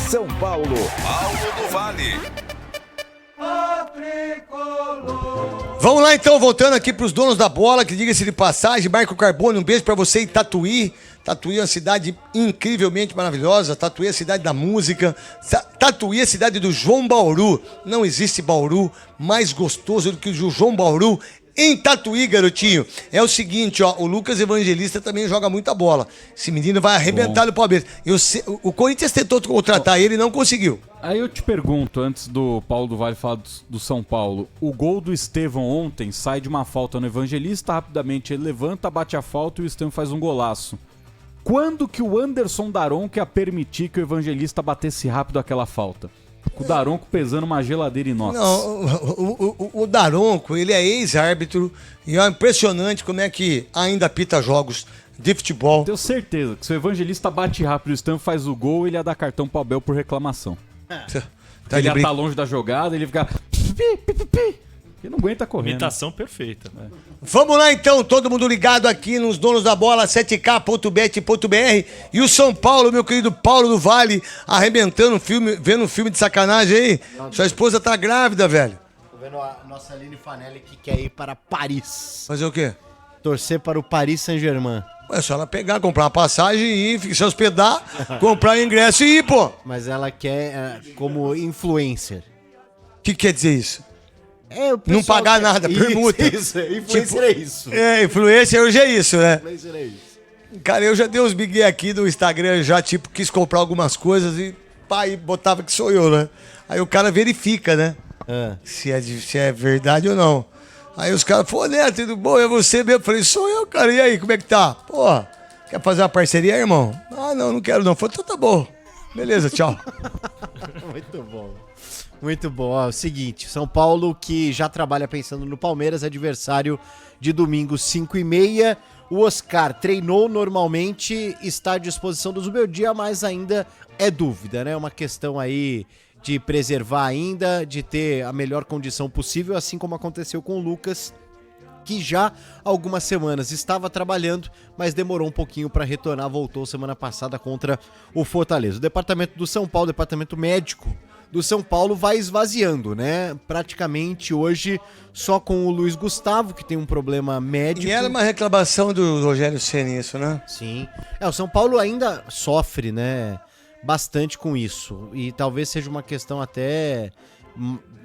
São Paulo. Paulo do Vale. Vamos lá então, voltando aqui pros donos da bola, que diga-se de passagem, Marco Carbone, um beijo pra você em Tatuí. Tatuí é uma cidade incrivelmente maravilhosa, Tatuí é a cidade da música, Tatuí é a cidade do João Bauru. Não existe Bauru mais gostoso do que o João Bauru em Tatuí, garotinho. É o seguinte, ó, o Lucas Evangelista também joga muita bola. Esse menino vai arrebentar no Palmeiras. O Corinthians tentou contratar ele e não conseguiu. Aí eu te pergunto, antes do Paulo do Vale falar do São Paulo, o gol do Estevão ontem sai de uma falta no Evangelista, rapidamente ele levanta, bate a falta e o Estevão faz um golaço. Quando que o Anderson Daronco ia permitir que o Evangelista batesse rápido aquela falta? Com o Daronco pesando uma geladeira inox. Não, o Daronco, ele é ex-árbitro e é impressionante como é que ainda apita jogos de futebol. Tenho certeza que se o Evangelista bate rápido e o Estevão faz o gol, ele ia dar cartão pro Abel por reclamação. Ele ia estar longe da jogada, ele ia ficar... Ele não aguenta correr. Imitação perfeita. Vamos lá então, todo mundo ligado aqui nos donos da bola, 7k.bet.br. E o São Paulo, meu querido Paulo do Vale, arrebentando vendo um filme de sacanagem aí. Sua esposa tá grávida, velho. Tô vendo a nossa Aline Fanelli que quer ir para Paris. Fazer o quê? Torcer para o Paris Saint-Germain. É só ela pegar, comprar uma passagem e ir, se hospedar, comprar ingresso e ir, pô. Mas ela quer como influencer. O que quer dizer isso? O não pagar nada, permuta. Isso, influencer é isso. Influencer hoje é isso, né? Influencer é isso. Cara, eu já dei uns migué aqui no Instagram, já tipo, quis comprar algumas coisas e pai botava que sou eu, né? Aí o cara verifica, né? Se é verdade ou não. Aí os caras falaram, né, tudo bom? É você mesmo? Eu falei, sou eu, cara. E aí, como é que tá? Pô, quer fazer uma parceria, irmão? Ah, não quero não. Eu falei, então tá bom. Beleza, tchau. Muito bom. Muito bom. Ó, o seguinte, São Paulo que já trabalha pensando no Palmeiras, adversário de domingo 5h30. O Oscar treinou normalmente, está à disposição do Zubeldia, mas ainda é dúvida, né? Uma questão aí de preservar ainda, de ter a melhor condição possível, assim como aconteceu com o Lucas, que já há algumas semanas estava trabalhando, mas demorou um pouquinho para retornar, voltou semana passada contra o Fortaleza. O departamento do São Paulo, departamento médico do São Paulo vai esvaziando, né? Praticamente hoje só com o Luiz Gustavo, que tem um problema médico. E era uma reclamação do Rogério Ceni isso, né? Sim. O São Paulo ainda sofre, né? Bastante com isso. E talvez seja uma questão até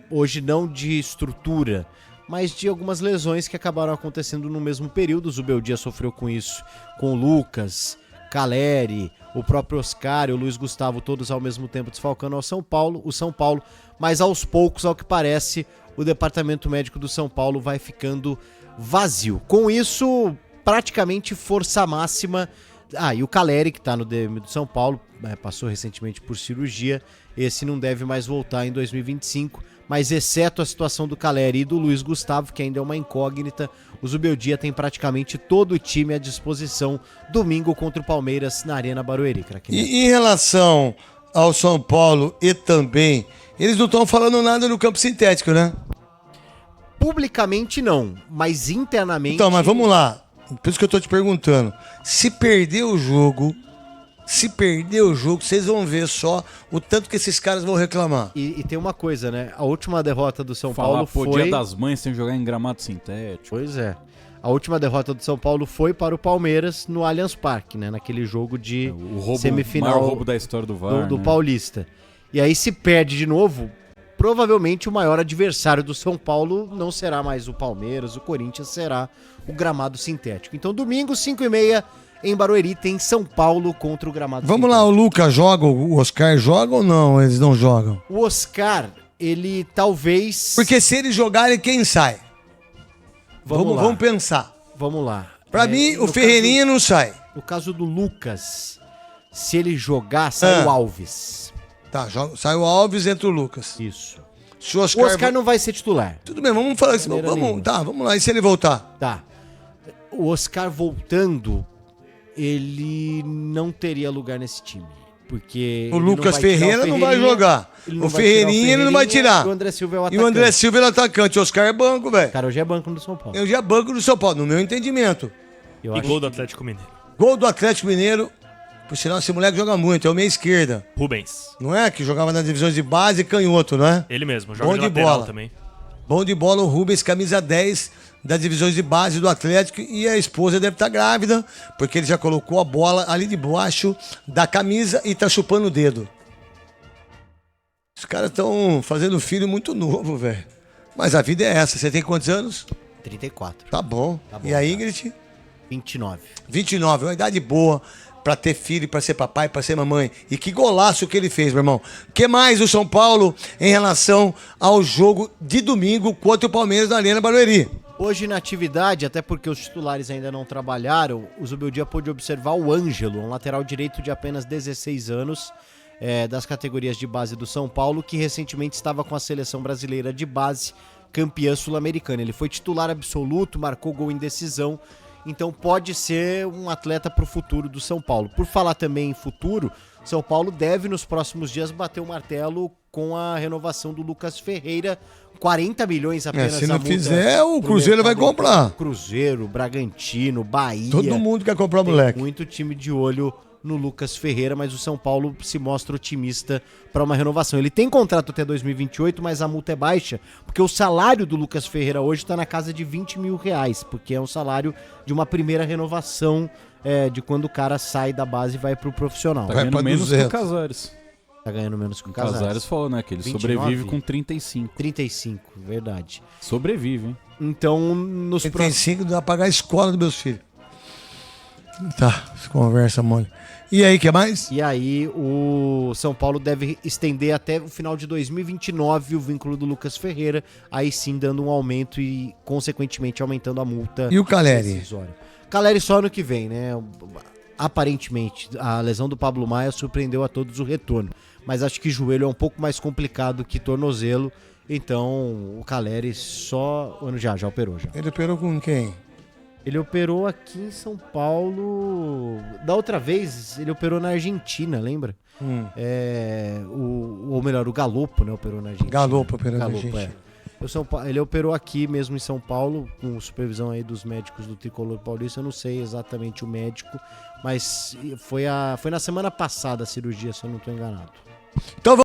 hoje não de estrutura, mas de algumas lesões que acabaram acontecendo no mesmo período. O Zubeldia sofreu com isso, com o Lucas, Caleri, o próprio Oscar e o Luiz Gustavo, todos ao mesmo tempo desfalcando o São Paulo, mas aos poucos, ao que parece, o departamento médico do São Paulo vai ficando vazio. Com isso, praticamente força máxima. E o Caleri, que está no DM do São Paulo, passou recentemente por cirurgia, esse não deve mais voltar em 2025, mas exceto a situação do Caleri e do Luiz Gustavo, que ainda é uma incógnita, o Zubeldia tem praticamente todo o time à disposição domingo contra o Palmeiras na Arena Barueri. E em relação ao São Paulo e também, eles não estão falando nada no campo sintético, né? Publicamente não, mas internamente... Então, mas vamos lá. Por isso que eu tô te perguntando. Se perder o jogo, vocês vão ver só o tanto que esses caras vão reclamar. E tem uma coisa, né? A última derrota do São Paulo foi... Dia das Mães sem jogar em gramado sintético. Pois é. A última derrota do São Paulo foi para o Palmeiras no Allianz Parque, né? Naquele jogo de semifinal. O maior roubo da história do VAR, do Paulista. E aí se perde de novo, provavelmente o maior adversário do São Paulo não será mais o Palmeiras, o Corinthians será o gramado sintético. Então domingo, 5h30, em Barueri, tem São Paulo contra o gramado sintético. Vamos lá, o Lucas joga, o Oscar joga ou não? Eles não jogam? O Oscar, ele talvez... Porque se eles jogarem, quem sai? Vamos pensar. Vamos lá. Pra mim, o Ferreirinha não sai. No caso do Lucas, se ele jogar, sai o Alves. Tá, sai o Alves, entra o Lucas. Isso. Se o Oscar não vai ser titular. Tudo bem, vamos falar assim. Vamos lá. E se ele voltar? Tá. O Oscar voltando, ele não teria lugar nesse time. Porque o Lucas Ferreira não vai jogar. O Ferreirinha ele não vai tirar. E o André Silva é o atacante. E o André Silva é o atacante. O Oscar é banco, velho. Cara, hoje é banco do São Paulo. Hoje é banco do São Paulo, no meu entendimento. Gol do Atlético Mineiro. Gol do Atlético Mineiro. Por sinal, esse moleque joga muito, é o meia esquerda. Rubens. Não é? Que jogava nas divisões de base e canhoto, não é? Ele mesmo, Bom joga de de lateral bola. também. Bom de bola o Rubens, camisa 10 das divisões de base do Atlético. E a esposa deve estar grávida, porque ele já colocou a bola ali debaixo da camisa e tá chupando o dedo. Os caras estão fazendo filho muito novo, velho. Mas a vida é essa. Você tem quantos anos? 34. Tá bom. Tá bom, E a cara. Ingrid? 29. 29. É uma idade boa pra ter filho, pra ser papai, pra ser mamãe. E que golaço que ele fez, meu irmão. O que mais o São Paulo em relação ao jogo de domingo contra o Palmeiras na Arena Barueri? Hoje na atividade, até porque os titulares ainda não trabalharam, o Zubeldia pôde observar o Ângelo, um lateral direito de apenas 16 anos, das categorias de base do São Paulo, que recentemente estava com a seleção brasileira de base, campeã sul-americana. Ele foi titular absoluto, marcou gol em decisão, então pode ser um atleta para o futuro do São Paulo. Por falar também em futuro, São Paulo deve nos próximos dias bater o martelo com a renovação do Lucas Ferreira, 40 milhões apenas. Se não a multa fizer, o pro Cruzeiro vai mercado comprar. interno. Cruzeiro, Bragantino, Bahia. Todo mundo quer comprar o Tem moleque. muito time de olho no Lucas Ferreira, mas o São Paulo se mostra otimista para uma renovação. Ele tem contrato até 2028, mas a multa é baixa, porque o salário do Lucas Ferreira hoje está na casa de 20 mil reais, porque é um salário de uma primeira renovação, de quando o cara sai da base e vai pro profissional. Tá Vai ganhando pra menos que 200. o Casares. Tá ganhando menos que o O Casares Casares. falou, né, que ele 29? sobrevive com 35. 35, verdade. Sobrevive, hein? Então, nos próximos... 35 dá pra pagar a escola dos meus filhos. Tá, conversa mole. E aí, o que mais? E aí, o São Paulo deve estender até o final de 2029 o vínculo do Lucas Ferreira, aí sim dando um aumento e, consequentemente, aumentando a multa. E o Caleri? rescisória. Caleri só ano que vem, né? Aparentemente, a lesão do Pablo Maia surpreendeu a todos o retorno. Mas acho que joelho é um pouco mais complicado que tornozelo, então o Caleri só... Já operou já. Ele operou com quem? Ele operou aqui em São Paulo. Da outra vez, ele operou na Argentina, lembra? Ou melhor, o Galopo, né? Operou na Argentina. Galopo operou na Galopo, Argentina. Ele operou aqui mesmo em São Paulo, com supervisão aí dos médicos do Tricolor Paulista. Eu não sei exatamente o médico, mas foi na semana passada a cirurgia, se eu não estou enganado. Então